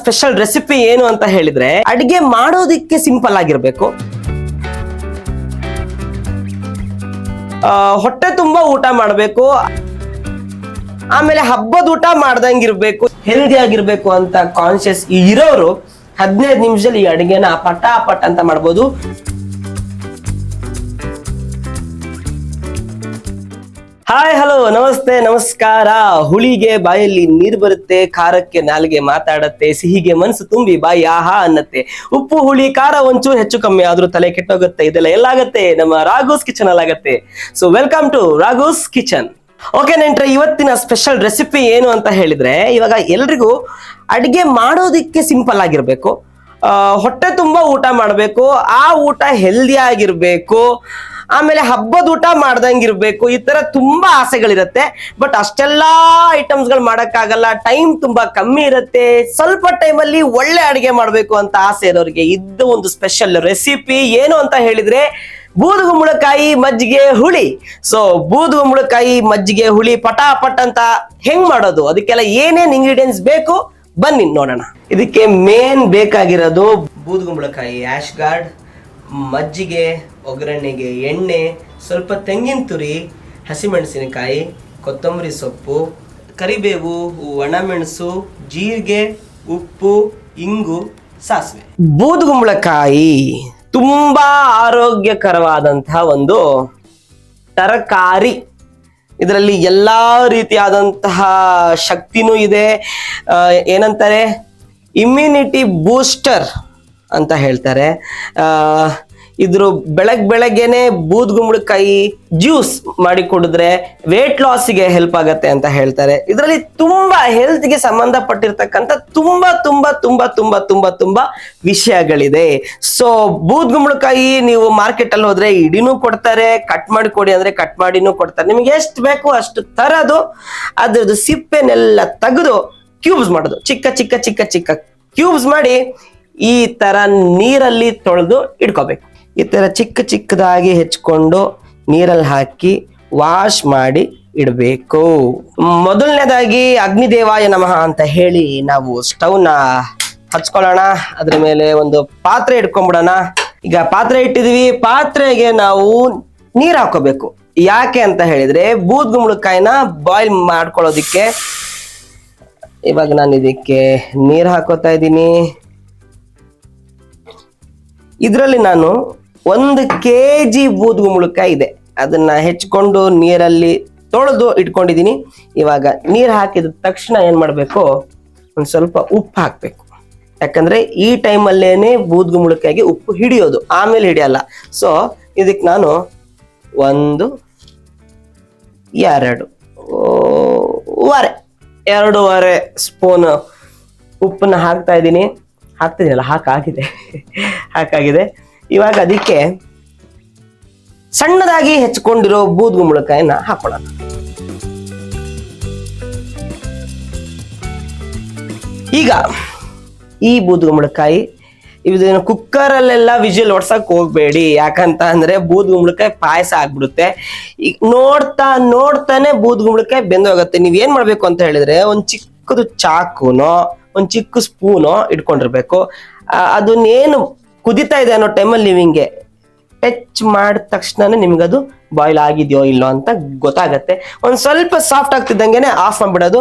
Special recipe ಏನು ಅಂತ ಹೇಳಿದ್ರೆ, ಅಡಿಗೆ ಮಾಡೋದಿಕ್ಕೆ ಸಿಂಪಲ್ ಆಗಿರ್ಬೇಕು, ಹೊಟ್ಟೆ ತುಂಬಾ ಊಟ ಮಾಡಬೇಕು, ಆಮೇಲೆ ಹಬ್ಬದ ಊಟ ಮಾಡ್ದಂಗಿರ್ಬೇಕು, ಹೆಲ್ದಿ ಆಗಿರ್ಬೇಕು ಅಂತ ಕಾನ್ಶಿಯಸ್ ಇರೋರು 15 ನಿಮಿಷದಲ್ಲಿ ಈ ಅಡಿಗೆನ ಪಟಾಪಟ್ ಅಂತ ಮಾಡ್ಬೋದು. ಹಾಯ್, ಹಲೋ, ನಮಸ್ತೆ, ನಮಸ್ಕಾರ. ಹುಳಿಗೆ ಬಾಯಲ್ಲಿ ನೀರು ಬರುತ್ತೆ, ಖಾರಕ್ಕೆ ನಾಲಿಗೆ ಮಾತಾಡತ್ತೆ, ಸಿಹಿಗೆ ಮನಸ್ಸು ತುಂಬಿ ಬಾಯಿ ಆಹಾ ಅನ್ನತ್ತೆ. ಉಪ್ಪು ಹುಳಿ ಖಾರ ಒಂಚೂರು ಹೆಚ್ಚು ಕಮ್ಮಿ ಆದ್ರೂ ತಲೆ ಕೆಟ್ಟೋಗುತ್ತೆ. ಇದೆಲ್ಲ ಎಲ್ಲಾಗತ್ತೆ ನಮ್ಮ ರಾಘೂಸ್ ಕಿಚನ್ ಅಲ್ಲಾಗತ್ತೆ. So welcome to Raghu's kitchen. Okay ನೆಂಟ್ರೆ, ಇವತ್ತಿನ ಸ್ಪೆಷಲ್ ರೆಸಿಪಿ ಏನು ಅಂತ ಹೇಳಿದ್ರೆ, ಇವಾಗ ಎಲ್ರಿಗೂ ಅಡಿಗೆ ಮಾಡೋದಿಕ್ಕೆ ಸಿಂಪಲ್ ಆಗಿರ್ಬೇಕು, ಹೊಟ್ಟೆ ತುಂಬಾ ಊಟ ಮಾಡ್ಬೇಕು, ಆ ಊಟ ಹೆಲ್ದಿ ಆಗಿರ್ಬೇಕು, ಆಮೇಲೆ ಹಬ್ಬದ ಊಟ ಮಾಡ್ದಂಗಿರ್ಬೇಕು, ಈ ತರ ತುಂಬಾ ಆಸೆಗಳಿರತ್ತೆ. ಬಟ್ ಅಷ್ಟೆಲ್ಲಾ ಐಟಮ್ಸ್ ಗಳು ಮಾಡಕ್ಕಾಗಲ್ಲ, ಟೈಮ್ ತುಂಬಾ ಕಮ್ಮಿ ಇರುತ್ತೆ. ಸ್ವಲ್ಪ ಟೈಮಲ್ಲಿ ಒಳ್ಳೆ ಅಡಿಗೆ ಮಾಡ್ಬೇಕು ಅಂತ ಆಸೆ ಇರೋರಿಗೆ ಇದು ಒಂದು ಸ್ಪೆಷಲ್ ರೆಸಿಪಿ. ಏನು ಅಂತ ಹೇಳಿದ್ರೆ, ಬೂದುಗುಂಬಳಕಾಯಿ ಮಜ್ಜಿಗೆ ಹುಳಿ. ಸೊ ಬೂದುಗುಂಬಳಕಾಯಿ ಮಜ್ಜಿಗೆ ಹುಳಿ ಪಟಾಪಟ್ ಅಂತ ಹೆಂಗ್ ಮಾಡೋದು, ಅದಕ್ಕೆಲ್ಲ ಏನೇನ್ ಇಂಗ್ರೀಡಿಯೆಂಟ್ಸ್ ಬೇಕು ಬನ್ನಿ ನೋಡೋಣ. ಇದಕ್ಕೆ ಮೇನ್ ಬೇಕಾಗಿರೋದು ಬೂದುಗುಂಬಳಕಾಯಿ, ಆಶ್ ಗಾರ್ಡ್, ಮಜ್ಜಿಗೆ, ಒಗ್ಗರಣೆಗೆ ಎಣ್ಣೆ, ಸ್ವಲ್ಪ ತೆಂಗಿನ ತುರಿ, ಹಸಿಮೆಣಸಿನಕಾಯಿ, ಕೊತ್ತಂಬರಿ ಸೊಪ್ಪು, ಕರಿಬೇವು, ಒಣಮೆಣಸು, ಜೀರಿಗೆ, ಉಪ್ಪು, ಇಂಗು, ಸಾಸಿವೆ. ಬೂದುಗುಂಬಳಕಾಯಿ ತುಂಬಾ ಆರೋಗ್ಯಕರವಾದಂತಹ ಒಂದು ತರಕಾರಿ. ಇದರಲ್ಲಿ ಎಲ್ಲಾ ರೀತಿಯಾದಂತಹ ಶಕ್ತಿನೂ ಇದೆ. ಏನಂತಾರೆ, ಇಮ್ಯುನಿಟಿ ಬೂಸ್ಟರ್ ಅಂತ ಹೇಳ್ತಾರೆ. ಇದ್ರ ಬೆಳಗ್ಗೆನೆ ಬೂದುಗುಂಬಳಕಾಯಿ ಜ್ಯೂಸ್ ಮಾಡಿ ಕುಡಿದ್ರೆ ವೇಟ್ ಲಾಸ್ಗೆ ಹೆಲ್ಪ್ ಆಗತ್ತೆ ಅಂತ ಹೇಳ್ತಾರೆ. ಇದರಲ್ಲಿ ತುಂಬಾ ಹೆಲ್ತ್ಗೆ ಸಂಬಂಧಪಟ್ಟಿರ್ತಕ್ಕಂಥ ತುಂಬಾ ತುಂಬಾ ತುಂಬಾ ತುಂಬಾ ತುಂಬಾ ತುಂಬಾ ವಿಷಯಗಳಿದೆ. ಸೊ ಬೂದುಗುಂಬಳಕಾಯಿ ನೀವು ಮಾರ್ಕೆಟ್ ಅಲ್ಲಿ ಹೋದ್ರೆ ಇಡಿನೂ ಕೊಡ್ತಾರೆ, ಕಟ್ ಮಾಡಿ ಕೊಡಿ ಅಂದ್ರೆ ಕಟ್ ಮಾಡಿನೂ ಕೊಡ್ತಾರೆ. ನಿಮ್ಗೆ ಎಷ್ಟು ಬೇಕು ಅಷ್ಟು ತರದು, ಅದ್ರದ್ದು ಸಿಪ್ಪೆನೆಲ್ಲ ತೆಗೆದು ಕ್ಯೂಬ್ಸ್ ಮಾಡೋದು, ಚಿಕ್ಕ ಚಿಕ್ಕ ಚಿಕ್ಕ ಚಿಕ್ಕ ಕ್ಯೂಬ್ಸ್ ಮಾಡಿ ಈ ತರ ನೀರಲ್ಲಿ ತೊಳೆದು ಇಟ್ಕೋಬೇಕು. ಈ ತರ ಚಿಕ್ಕ ಚಿಕ್ಕದಾಗಿ ಹೆಚ್ಕೊಂಡು ನೀರಲ್ಲಿ ಹಾಕಿ ವಾಶ್ ಮಾಡಿ ಇಡಬೇಕು. ಮೊದಲನೇದಾಗಿ ಅಗ್ನಿದೇವಾಯ ನಮಃ ಅಂತ ಹೇಳಿ ನಾವು ಸ್ಟವ್ನ ಹಚ್ಕೊಳ್ಳೋಣ. ಅದ್ರ ಮೇಲೆ ಒಂದು ಪಾತ್ರೆ ಇಟ್ಕೊಂಡ್ಬಿಡೋಣ. ಈಗ ಪಾತ್ರೆ ಇಟ್ಟಿದೀವಿ, ಪಾತ್ರೆಗೆ ನಾವು ನೀರ್ ಹಾಕೋಬೇಕು. ಯಾಕೆ ಅಂತ ಹೇಳಿದ್ರೆ, ಬೂದುಗುಂಬಳಕಾಯಿನ ಬಾಯ್ಲ್ ಮಾಡ್ಕೊಳ್ಳೋದಿಕ್ಕೆ. ಇವಾಗ ನಾನು ಇದಕ್ಕೆ ನೀರ್ ಹಾಕೋತಾ ಇದ್ದೀನಿ. ಇದರಲ್ಲಿ ನಾನು 1 kg ಬೂದುಗುಂಬಳಕಾಯಿ ಇದೆ, ಅದನ್ನ ಹೆಚ್ಚಿಕೊಂಡು ನೀರಲ್ಲಿ ತೊಳೆದು ಇಟ್ಕೊಂಡಿದ್ದೀನಿ. ಇವಾಗ ನೀರು ಹಾಕಿದ ತಕ್ಷಣ ಏನ್ ಮಾಡ್ಬೇಕು, ಒಂದ್ ಸ್ವಲ್ಪ ಉಪ್ಪು ಹಾಕ್ಬೇಕು. ಯಾಕಂದ್ರೆ ಈ ಟೈಮಲ್ಲೇನೆ ಬೂದುಗುಂಬಳಕಾಯಿಗೆ ಉಪ್ಪು ಹಿಡಿಯೋದು, ಆಮೇಲೆ ಹಿಡಿಯಲ್ಲ. ಸೊ ಇದಕ್ಕೆ ನಾನು 1, 2.5 ಸ್ಪೂನ್ ಉಪ್ಪನ್ನ ಹಾಕ್ತಾ ಇದ್ದೀನಿ. ಹಾಕ್ತಿದ್ದೀನಲ್ಲ, ಹಾಕಾಗಿದೆ. ಇವಾಗ ಅದಕ್ಕೆ ಸಣ್ಣದಾಗಿ ಹೆಚ್ಚಿಕೊಂಡಿರೋ ಬೂದುಗುಂಬಳಕಾಯಿನ ಹಾಕೊಳ್ಳೋಣ. ಈಗ ಈ ಬೂದುಗುಂಬಳಕಾಯಿ ಇದನ್ನ ಕುಕ್ಕರ್ ಅಲ್ಲೆಲ್ಲ ವಿಜಿಲ್ ಹೊಡ್ಸಕ್ ಹೋಗ್ಬೇಡಿ. ಯಾಕಂತ ಅಂದ್ರೆ ಬೂದುಗುಂಬಳಕಾಯಿ ಪಾಯಸ ಆಗ್ಬಿಡುತ್ತೆ. ಈಗ ನೋಡ್ತಾನೆ ಬೂದುಗುಂಬಳಕಾಯಿ ಬೆಂದೋಗತ್ತೆ. ನೀವ್ ಏನ್ ಮಾಡ್ಬೇಕು ಅಂತ ಹೇಳಿದ್ರೆ, ಒಂದ್ ಚಿಕ್ಕದು ಚಾಕುನೋ ಒಂದ್ ಚಿಕ್ಕ ಸ್ಪೂನು ಇಟ್ಕೊಂಡಿರ್ಬೇಕು. ಅದನ್ನೇನು ಕುದಿತಾ ಇದೆ ಅನ್ನೋ ಟೈಮಲ್ಲಿ ನೀವು ಹಿಂಗೆ ಟಚ್ ಮಾಡಿದ ತಕ್ಷಣನೇ ನಿಮ್ಗದು ಬಾಯ್ಲ್ ಆಗಿದೆಯೋ ಇಲ್ಲೋ ಅಂತ ಗೊತ್ತಾಗತ್ತೆ. ಒಂದ್ ಸ್ವಲ್ಪ ಸಾಫ್ಟ್ ಆಗ್ತಿದ್ದಂಗೆನೆ ಆಫ್ ಮಾಡ್ಬಿಡೋದು.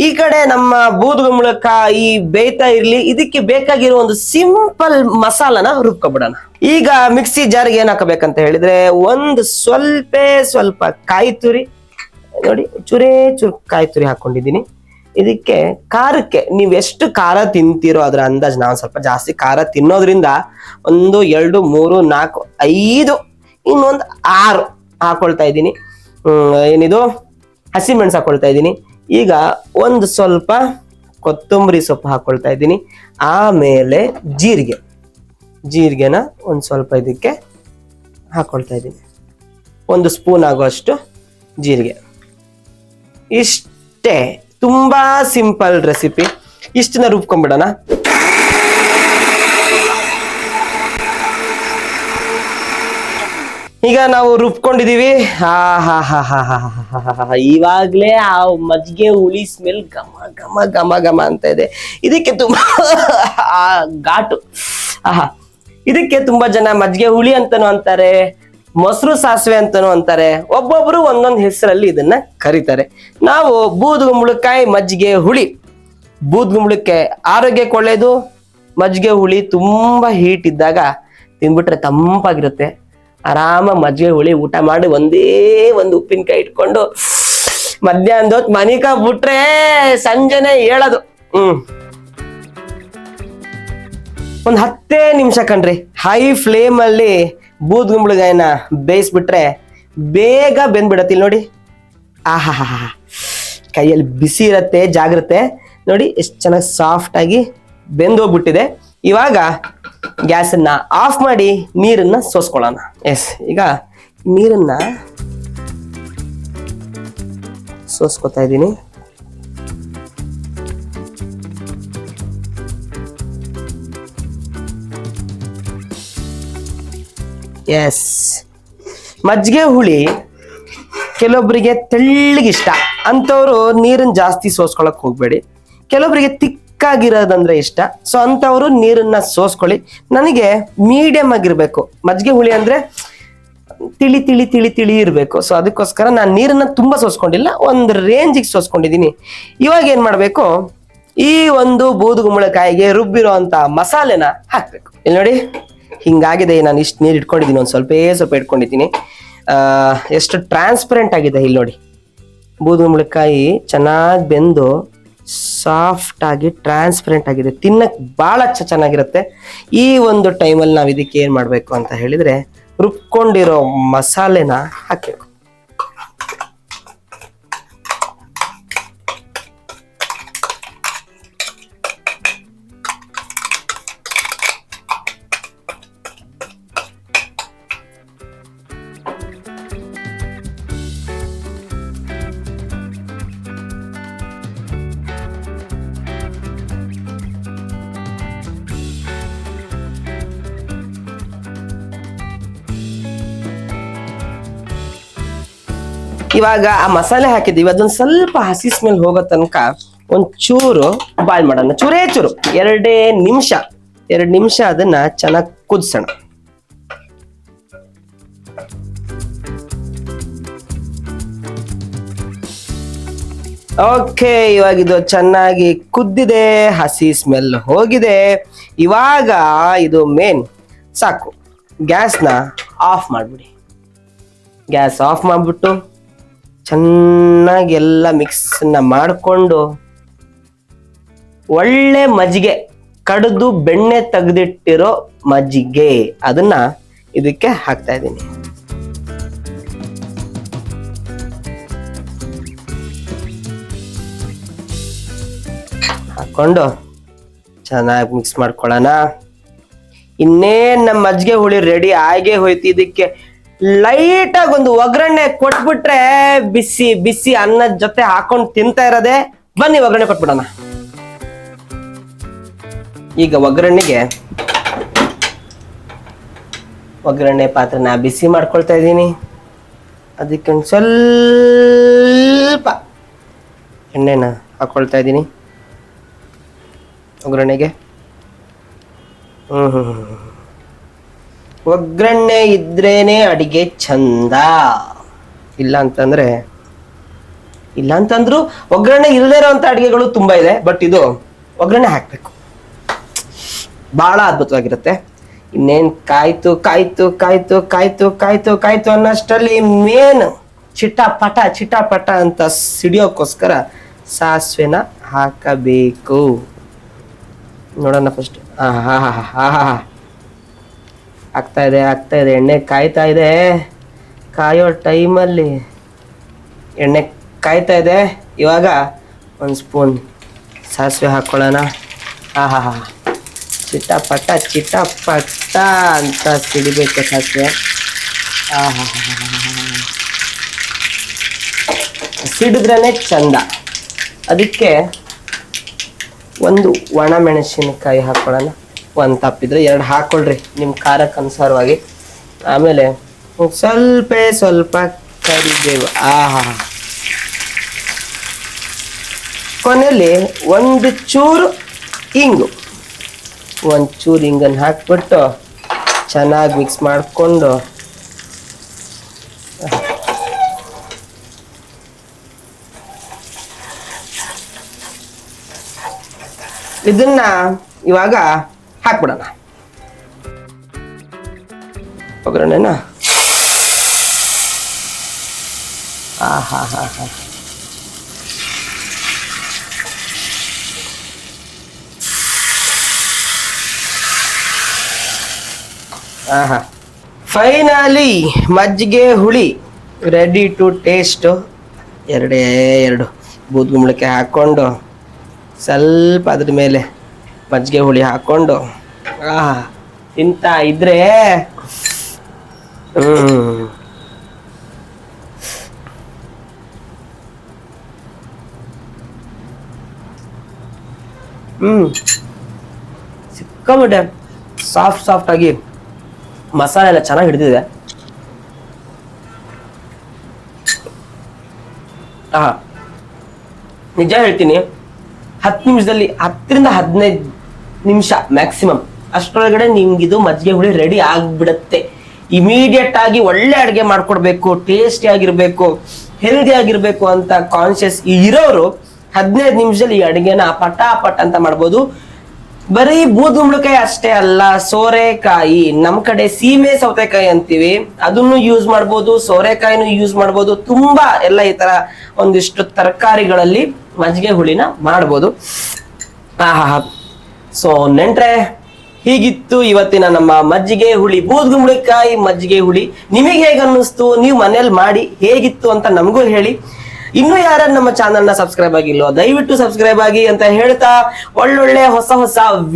ಈ ಕಡೆ ನಮ್ಮ ಬೂದುಗುಂಬಳಕಾಯಿ ಬೇಯ್ತಾ ಇರ್ಲಿ. ಇದಕ್ಕೆ ಬೇಕಾಗಿರೋ ಒಂದು ಸಿಂಪಲ್ ಮಸಾಲಾನ ರುಬ್ಕೊಬಿಡೋಣ. ಈಗ ಮಿಕ್ಸಿ ಜಾರ್ಗೆ ಏನ್ ಹಾಕಬೇಕಂತ ಹೇಳಿದ್ರೆ, ಒಂದು ಸ್ವಲ್ಪ ಕಾಯಿ ತುರಿ, ನೋಡಿ ಚೂರೇ ಕಾಯಿ ತುರಿ ಹಾಕೊಂಡಿದ್ದೀನಿ. ಇದಕ್ಕೆ ಖಾರಕ್ಕೆ ನೀವು ಎಷ್ಟು ಖಾರ ತಿಂತೀರೋ ಅದ್ರ ಅಂದಾಜ್. ನಾವು ಸ್ವಲ್ಪ ಜಾಸ್ತಿ ಖಾರ ತಿನ್ನೋದ್ರಿಂದ 1, 2, 3, 4, 5, ಇನ್ನೊಂದು 6 ಹಾಕೊಳ್ತಾ ಇದ್ದೀನಿ. ಏನಿದು ಹಸಿಮೆಣಸು ಹಾಕೊಳ್ತಾ ಇದ್ದೀನಿ. ಈಗ ಒಂದು ಸ್ವಲ್ಪ ಕೊತ್ತಂಬರಿ ಸೊಪ್ಪು ಹಾಕೊಳ್ತಾ ಇದ್ದೀನಿ. ಆಮೇಲೆ ಜೀರಿಗೆನ ಒಂದು ಸ್ವಲ್ಪ ಇದಕ್ಕೆ ಹಾಕೊಳ್ತಾ ಇದ್ದೀನಿ. 1 ಸ್ಪೂನ್ ಆಗುವಷ್ಟು ಜೀರಿಗೆ. ಇಷ್ಟೇ, ತುಂಬಾ ಸಿಂಪಲ್ ರೆಸಿಪಿ. ಇಷ್ಟನ್ನ ರುಬ್ಕೊಂಡ್ಬಿಡೋಣ. ಈಗ ನಾವು ರುಬ್ಕೊಂಡಿದೀವಿ. ಹಾ ಹಾ ಹಾ ಹಾ ಹಾ ಹಾ ಹಾ ಇವಾಗ್ಲೇ ಆ ಮಜ್ಜಿಗೆ ಹುಳಿ ಸ್ಮೆಲ್ ಘಮ ಘಮ ಘಮ ಘಮ ಅಂತ ಇದೆ. ಇದಕ್ಕೆ ತುಂಬಾ ಆ ಘಾಟು. ಆಹಾ, ಇದಕ್ಕೆ ತುಂಬಾ ಜನ ಮಜ್ಜಿಗೆ ಹುಳಿ ಅಂತಾನು ಅಂತಾರೆ, ಮೊಸರು ಸಾಸಿವೆ ಅಂತಾನು ಅಂತಾರೆ. ಒಬ್ಬೊಬ್ರು ಒಂದೊಂದು ಹೆಸರಲ್ಲಿ ಇದನ್ನ ಕರೀತಾರೆ. ನಾವು ಬೂದುಗುಂಬಳಕಾಯಿ ಮಜ್ಜಿಗೆ ಹುಳಿ. ಬೂದುಗುಂಬಳಕಾಯಿ ಆರೋಗ್ಯಕ್ಕೆ ಒಳ್ಳೇದು. ಮಜ್ಜಿಗೆ ಹುಳಿ ತುಂಬಾ ಹೀಟ್ ಇದ್ದಾಗ ತಿನ್ಬಿಟ್ರೆ ತಂಪಾಗಿರುತ್ತೆ. ಆರಾಮ ಮಜ್ಜಿಗೆ ಹುಳಿ ಊಟ ಮಾಡಿ ಒಂದೇ ಒಂದು ಉಪ್ಪಿನಕಾಯಿ ಇಟ್ಕೊಂಡು ಮಧ್ಯಾಹ್ನದ ಹೊತ್ತು ಮನಿಕ ಬಿಟ್ರೆ ಸಂಜೆನೆ ಹೇಳೋದು. ಒಂದ್ 10 ನಿಮಿಷ ಕಣ್ರಿ, ಹೈ ಫ್ಲೇಮ್ ಅಲ್ಲಿ ಬೂದ್ಗುಂಬಳಕಾಯಿನ ಬೇಯಿಸ್ಬಿಟ್ರೆ ಬೇಗ ಬೆಂದ್ಬಿಡತ್ತೆ. ಇಲ್ಲಿ ನೋಡಿ, ಆಹಾ ಹಾ ಹಾ, ಕೈಯಲ್ಲಿ ಬಿಸಿ ಇರತ್ತೆ, ಜಾಗ್ರತೆ ನೋಡಿ ಎಷ್ಟು ಚೆನ್ನಾಗಿ ಸಾಫ್ಟ್ ಆಗಿ ಬೆಂದೋಗ್ಬಿಟ್ಟಿದೆ. ಇವಾಗ ಗ್ಯಾಸನ್ನ ಆಫ್ ಮಾಡಿ ನೀರನ್ನ ಸೋಸ್ಕೊಳ್ಳೋಣ. ಎಸ್, ಈಗ ನೀರನ್ನ ಸೋಸ್ಕೊತಾ ಇದ್ದೀನಿ. ಎಸ್, ಮಜ್ಜಿಗೆ ಹುಳಿ ಕೆಲವೊಬ್ಬರಿಗೆ ತೆಳ್ಳಗಿಷ್ಟ ಅಂತವ್ರು ನೀರನ್ನ ಜಾಸ್ತಿ ಸೋಸ್ಕೊಳಕ್ ಹೋಗ್ಬೇಡಿ. ಕೆಲವೊಬ್ಬರಿಗೆ ತಿಕ್ಕಾಗಿರೋದಂದ್ರೆ ಇಷ್ಟ, ಸೊ ಅಂತವ್ರು ನೀರನ್ನ ಸೋಸ್ಕೊಳ್ಳಿ. ನನಗೆ ಮೀಡಿಯಂ ಆಗಿರ್ಬೇಕು ಮಜ್ಜಿಗೆ ಹುಳಿ ಅಂದ್ರೆ, ತಿಳಿ ತಿಳಿ ತಿಳಿ ತಿಳಿ ಇರಬೇಕು. ಸೊ ಅದಕ್ಕೋಸ್ಕರ ನಾನು ನೀರನ್ನ ತುಂಬಾ ಸೋಸ್ಕೊಂಡಿಲ್ಲ, ಒಂದು ರೇಂಜಿಗೆ ಸೋಸ್ಕೊಂಡಿದ್ದೀನಿ. ಇವಾಗ ಏನ್ ಮಾಡ್ಬೇಕು, ಈ ಒಂದು ಬೂದುಗುಂಬಳಕಾಯಿಗೆ ರುಬ್ಬಿರೋ ಅಂತ ಮಸಾಲೆನ ಹಾಕ್ಬೇಕು. ಇಲ್ಲಿ ನೋಡಿ, ಹಿಂಗಾಗಿದೆ. ನಾನು ಇಷ್ಟು ನೀರು ಇಟ್ಕೊಂಡಿದ್ದೀನಿ, ಒಂದು ಸ್ವಲ್ಪ ಇಟ್ಕೊಂಡಿದ್ದೀನಿ. ಎಷ್ಟು ಟ್ರಾನ್ಸ್ಪರೆಂಟ್ ಆಗಿದೆ ಇಲ್ಲಿ ನೋಡಿ. ಬೂದುಗುಂಬಳಕಾಯಿ ಚೆನ್ನಾಗಿ ಬೆಂದು ಸಾಫ್ಟ್ ಆಗಿ ಟ್ರಾನ್ಸ್ಪರೆಂಟ್ ಆಗಿದೆ, ತಿನ್ನಕ್ ಬಹಳ ಚೆನ್ನಾಗಿರುತ್ತೆ. ಈ ಒಂದು ಟೈಮಲ್ಲಿ ನಾವು ಇದಕ್ಕೆ ಏನ್ ಮಾಡ್ಬೇಕು ಅಂತ ಹೇಳಿದ್ರೆ, ರುಬ್ಕೊಂಡಿರೋ ಮಸಾಲೆನ ಹಾಕಬೇಕು. ಇವಾಗ ಆ ಮಸಾಲೆ ಹಾಕಿದ್ದೀವಿ, ಅದೊಂದು ಸ್ವಲ್ಪ ಹಸಿ ಸ್ಮೆಲ್ ಹೋಗೋ ತನಕ ಒಂಚೂರು ಬಾಯ್ಲ್ ಮಾಡೋಣ. ಚೂರು 2 ನಿಮಿಷ ಅದನ್ನ ಚೆನ್ನಾಗಿ ಕುದಿಸೋಣ. ಓಕೆ, ಇವಾಗ ಇದು ಚೆನ್ನಾಗಿ ಕುದ್ದಿದೆ, ಹಸಿ ಸ್ಮೆಲ್ ಹೋಗಿದೆ. ಇವಾಗ ಇದು ಮೇನ್ ಸಾಕು, ಗ್ಯಾಸ್ನ ಆಫ್ ಮಾಡ್ಬಿಡಿ. ಗ್ಯಾಸ್ ಆಫ್ ಮಾಡ್ಬಿಟ್ಟು ಚೆನ್ನಾಗಿ ಎಲ್ಲ ಮಿಕ್ಸ್ನ ಮಾಡಿಕೊಂಡು ಒಳ್ಳೆ ಮಜ್ಜಿಗೆ, ಕಡಿದು ಬೆಣ್ಣೆ ತೆಗೆದಿಟ್ಟಿರೋ ಮಜ್ಜಿಗೆ, ಅದನ್ನ ಇದಕ್ಕೆ ಹಾಕ್ತಾ ಇದ್ದೀನಿ. ಹಾಕೊಂಡು ಚೆನ್ನಾಗಿ ಮಿಕ್ಸ್ ಮಾಡ್ಕೊಳ್ಳೋಣ. ಇನ್ನೇನ್ ನಮ್ಮ ಮಜ್ಜಿಗೆ ಹುಳಿ ರೆಡಿ ಆಗೇ ಹೋಯ್ತು. ಇದಕ್ಕೆ ಲೈಟ್ ಆಗಿ ಒಂದು ಒಗ್ಗರಣೆ ಕೊಟ್ಬಿಟ್ರೆ ಬಿಸಿ ಬಿಸಿ ಅನ್ನದ ಜೊತೆ ಹಾಕೊಂಡು ತಿಂತಾ ಇರೋದೆ. ಬನ್ನಿ ಒಗ್ಗರಣೆ ಕೊಟ್ಬಿಡೋಣ. ಈಗ ಒಗ್ಗರಣೆ ಪಾತ್ರನ ಬಿಸಿ ಮಾಡ್ಕೊಳ್ತಾ ಇದ್ದೀನಿ. ಅದಕ್ಕೆ ಒಂದು ಸ್ವಲ್ಪ ಎಣ್ಣೆನ ಹಾಕೊಳ್ತಾ ಇದ್ದೀನಿ ಒಗ್ಗರಣೆಗೆ. ಒಗ್ಗರಣೆ ಇದ್ರೇನೆ ಅಡಿಗೆ ಚಂದ. ಇಲ್ಲ ಅಂತಂದ್ರು ಒಗ್ಗರಣೆ ಇಲ್ಲದೇ ಇರೋಂಥ ಅಡಿಗೆಗಳು ತುಂಬಾ ಇದೆ, ಬಟ್ ಇದು ಒಗ್ಗರಣೆ ಹಾಕ್ಬೇಕು, ಬಹಳ ಅದ್ಭುತವಾಗಿರುತ್ತೆ. ಇನ್ನೇನ್ ಕಾಯ್ತು ಕಾಯ್ತು ಕಾಯ್ತು ಕಾಯ್ತು ಕಾಯ್ತು ಕಾಯ್ತು ಅನ್ನೋಷ್ಟರಲ್ಲಿ ಮೇನ್ ಚಿಟಾಪಟ ಅಂತ ಸಿಡಿಯೋಕ್ಕೋಸ್ಕರ ಸಾಸಿವೆನ ಹಾಕಬೇಕು. ನೋಡೋಣ ಫಸ್ಟ್. ಆಗ್ತಾ ಇದೆ ಎಣ್ಣೆ ಕಾಯ್ತಾ ಇದೆ. ಕಾಯೋ ಟೈಮಲ್ಲಿ ಎಣ್ಣೆ ಕಾಯ್ತಾ ಇದೆ. ಇವಾಗ ಒಂದು ಸ್ಪೂನ್ ಸಾಸಿವೆ ಹಾಕ್ಕೊಳ್ಳೋಣ. ಚಿಟಪಟ ಅಂತ ಸಿಡಿಬೇಕು ಸಾಸಿವೆ. ಸಿಡಿದ್ರೇ ಚಂದ. ಅದಕ್ಕೆ ಒಂದು ಒಣ ಮೆಣಸಿನಕಾಯಿ ಹಾಕ್ಕೊಳ್ಳೋಣ. ಒಂದು ತಪ್ಪಿದ್ರೆ 2 ಹಾಕ್ಕೊಳ್ರಿ ನಿಮ್ಮ ಖಾರಕ್ಕೆ ಅನುಸಾರವಾಗಿ. ಆಮೇಲೆ ಸ್ವಲ್ಪ ಸ್ವಲ್ಪ ಕರಿಬೇವು. ಆಹಾ, ಕೊನೆಯಲ್ಲಿ ಒಂದು ಚೂರು ಹಿಂಗು, ಒಂಚೂರು ಹಿಂಗನ್ನು ಹಾಕ್ಬಿಟ್ಟು ಚೆನ್ನಾಗಿ ಮಿಕ್ಸ್ ಮಾಡಿಕೊಂಡು ಇದನ್ನ ಇವಾಗ ಹಾಕ್ಬಿಡೋಣ ಒಗ್ಗರಣೆನ. ಆಹಾ ಹಾ ಹಾ, ಆಹಾ, ಫೈನಲಿ ಮಜ್ಜಿಗೆ ಹುಳಿ ರೆಡಿ ಟು ಟೇಸ್ಟ್. ಎರಡು ಬೂದ್ಗುಂಬಳಕಾಯಿ ಹಾಕ್ಕೊಂಡು ಸ್ವಲ್ಪ ಅದ್ರ ಮೇಲೆ ಮಜ್ಜಿಗೆ ಹುಳಿ ಹಾಕ್ಕೊಂಡು ತಿಂತಾ ಇದ್ರೆ ಸಿಕ್ಕಾಬಿಟ್ಟೆ ಸಾಫ್ಟ್ ಆಗಿ ಮಸಾಲೆ ಎಲ್ಲ ಚೆನ್ನಾಗಿ ಹಿಡಿದಿದೆ. ನಿಜ ಹೇಳ್ತೀನಿ, 10 ನಿಮಿಷದಲ್ಲಿ 10ರಿಂದ 15 ನಿಮಿಷ ಮ್ಯಾಕ್ಸಿಮಮ್ ಅಷ್ಟರೊಳಗಡೆ ನಿಮ್ಗಿದು ಮಜ್ಜಿಗೆ ಹುಳಿ ರೆಡಿ ಆಗ್ಬಿಡತ್ತೆ. ಇಮಿಡಿಯೇಟ್ ಆಗಿ ಒಳ್ಳೆ ಅಡುಗೆ ಮಾಡ್ಕೊಡ್ಬೇಕು, ಟೇಸ್ಟಿ ಆಗಿರ್ಬೇಕು, ಹೆಲ್ದಿ ಆಗಿರ್ಬೇಕು ಅಂತ ಕಾನ್ಶಿಯಸ್ ಇರೋರು 15 ನಿಮಿಷದಲ್ಲಿ ಈ ಅಡುಗೆನ ಪಟಾಪಟ್ ಅಂತ ಮಾಡ್ಬೋದು. ಬರೀ ಬೂದುಂಬಳಕಾಯಿ ಅಷ್ಟೇ ಅಲ್ಲ, ಸೋರೆಕಾಯಿ, ನಮ್ ಕಡೆ ಸೀಮೆ ಸೌತೆಕಾಯಿ ಅಂತೀವಿ, ಅದನ್ನು ಯೂಸ್ ಮಾಡ್ಬೋದು, ಸೋರೆಕಾಯಿನೂ ಯೂಸ್ ಮಾಡ್ಬೋದು. ತುಂಬಾ ಎಲ್ಲ ಈ ತರ ಒಂದಿಷ್ಟು ತರಕಾರಿಗಳಲ್ಲಿ ಮಜ್ಜಿಗೆ ಹುಳಿನ ಮಾಡ್ಬೋದು. ಸೊ ನೆಂಟ್ರೆ, ಹೀಗಿತ್ತು ಇವತ್ತಿನ ನಮ್ಮ ಮಜ್ಜಿಗೆ ಹುಳಿ, ಬೂದುಗುಂಬಳಕಾಯಿ ಮಜ್ಜಿಗೆ ಹುಳಿ. ನಿಮಗೆ ಹೇಗೆ ಅನ್ನಿಸ್ತು? ನೀವು ಮನೇಲಿ ಮಾಡಿ ಹೇಗಿತ್ತು ಅಂತ ನಮಗೂ ಹೇಳಿ. ಇನ್ನು ಯಾರು ನಮ್ಮ ಚಾನಲ್ನ ಸಬ್ಸ್ಕ್ರೈಬ್ ಆಗಿಲ್ವೋ ದಯವಿಟ್ಟು ಸಬ್ಸ್ಕ್ರೈಬ್ ಆಗಿ ಅಂತ ಹೇಳ್ತಾ, ಒಳ್ಳೊಳ್ಳೆ ಹೊಸ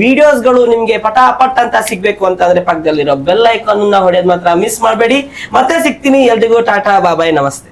ವಿಡಿಯೋಸ್ಗಳು ನಿಮ್ಗೆ ಪಟಾಪಟ್ ಅಂತ ಸಿಗ್ಬೇಕು ಅಂತಂದ್ರೆ ಪಕ್ಕದಲ್ಲಿರೋ ಬೆಲ್ ಐಕಾನ್ ಹೊಡೆಯೋದ್ ಮಾತ್ರ ಮಿಸ್ ಮಾಡಬೇಡಿ. ಮತ್ತೆ ಸಿಗ್ತೀನಿ. ಎಲ್ರಿಗೂ ಟಾಟಾ ಬಾಯ್, ನಮಸ್ತೆ.